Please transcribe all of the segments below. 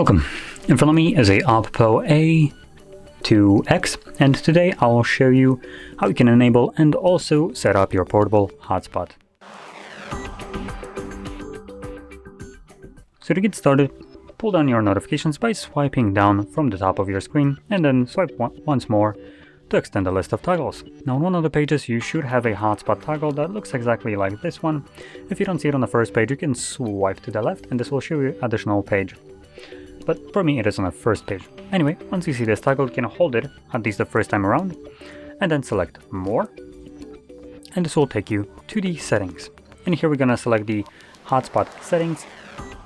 Welcome. In front of me is a OPPO A2x, and today I'll show you how you can enable and also set up your portable hotspot. So to get started, pull down your notifications by swiping down from the top of your screen and then swipe once more to extend the list of toggles. Now on one of the pages you should have a hotspot toggle that looks exactly like this one. If you don't see it on the first page, you can swipe to the left and this will show you additional page. But for me it is on the first page. Anyway, once you see this toggle, you can hold it at least the first time around and then select more, and this will take you to the settings. And here we're gonna select the hotspot settings,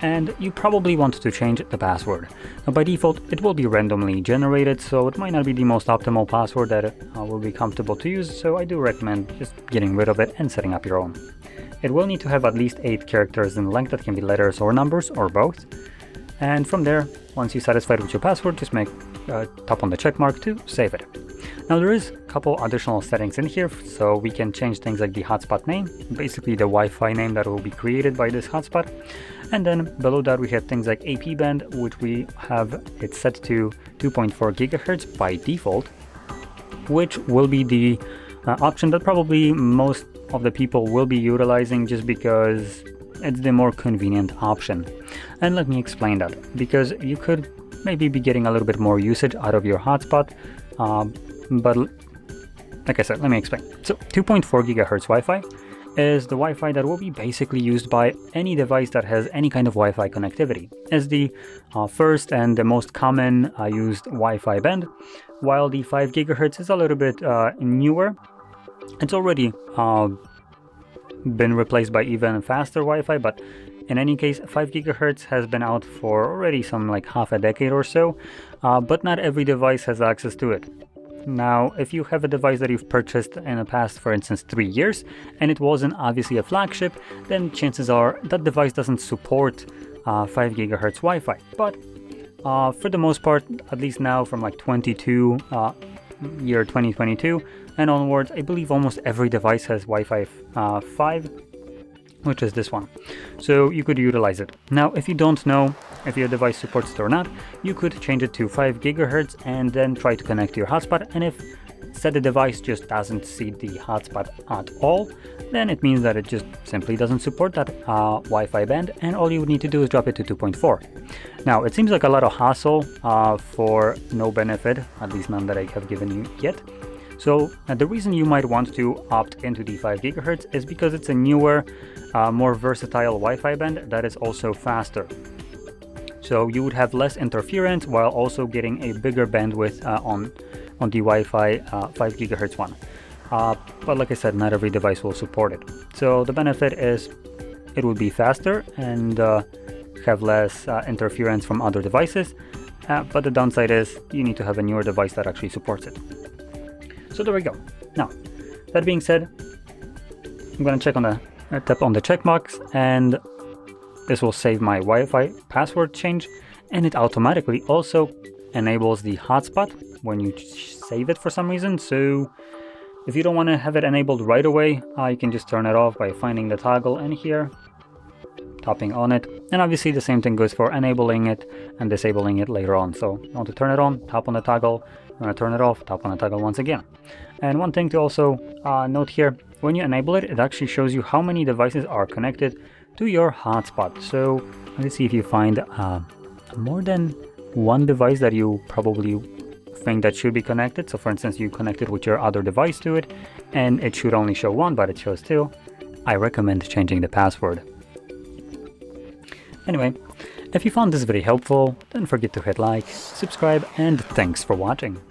and you probably want to change the password. Now by default it will be randomly generated, so it might not be the most optimal password that will be comfortable to use, so I do recommend just getting rid of it and setting up your own. It will need to have at least 8 characters in length. That can be letters or numbers or both. And from there, once you're satisfied with your password, just tap on the check mark to save it. Now there is a couple additional settings in here, so we can change things like the hotspot name, basically the Wi-Fi name that will be created by this hotspot. And then below that we have things like AP band, which we have it set to 2.4 gigahertz by default, which will be the option that probably most of the people will be utilizing just because it's the more convenient option. And let me explain that, because you could maybe be getting a little bit more usage out of your hotspot, but like I said, let me explain. So 2.4 gigahertz Wi-Fi is the Wi-Fi that will be basically used by any device that has any kind of Wi-Fi connectivity, as the first and the most common used Wi-Fi band, while the 5 gigahertz is a little bit newer. It's already been replaced by even faster Wi-Fi, but in any case 5 gigahertz has been out for already some like half a decade or so, but not every device has access to it. Now if you have a device that you've purchased in the past, for instance 3 years, and it wasn't obviously a flagship, then chances are that device doesn't support 5 gigahertz Wi-Fi. But for the most part, at least now from like year 2022 and onwards, I believe almost every device has Wi-Fi 5, which is this one. So you could utilize it. Now if you don't know if your device supports it or not, you could change it to 5 gigahertz and then try to connect to your hotspot, and if said the device just doesn't see the hotspot at all, then it means that it just simply doesn't support that Wi-Fi band, and all you would need to do is drop it to 2.4. Now it seems like a lot of hassle for no benefit, at least none that I have given you yet. So the reason you might want to opt into the 5 gigahertz is because it's a newer, more versatile Wi-Fi band that is also faster. So you would have less interference while also getting a bigger bandwidth on the Wi-Fi 5 gigahertz one. But like I said, not every device will support it. So the benefit is it will be faster and have less interference from other devices. But the downside is you need to have a newer device that actually supports it. So there we go. Now, that being said, I'm going to tap on the check box, and this will save my Wi-Fi password change, and it automatically also enables the hotspot when you save it for some reason. So if you don't want to have it enabled right away, you can just turn it off by finding the toggle in here, tapping on it, and obviously the same thing goes for enabling it and disabling it later on. So you want to turn it on, tap on the toggle. You want to turn it off, tap on the toggle once again. And one thing to also note here, when you enable it, it actually shows you how many devices are connected to your hotspot. So let's see if you find more than one device that you probably think that should be connected. So for instance, you connected with your other device to it and it should only show one, but it shows 2. I recommend changing the password. Anyway, if you found this video helpful, don't forget to hit like, subscribe, and thanks for watching.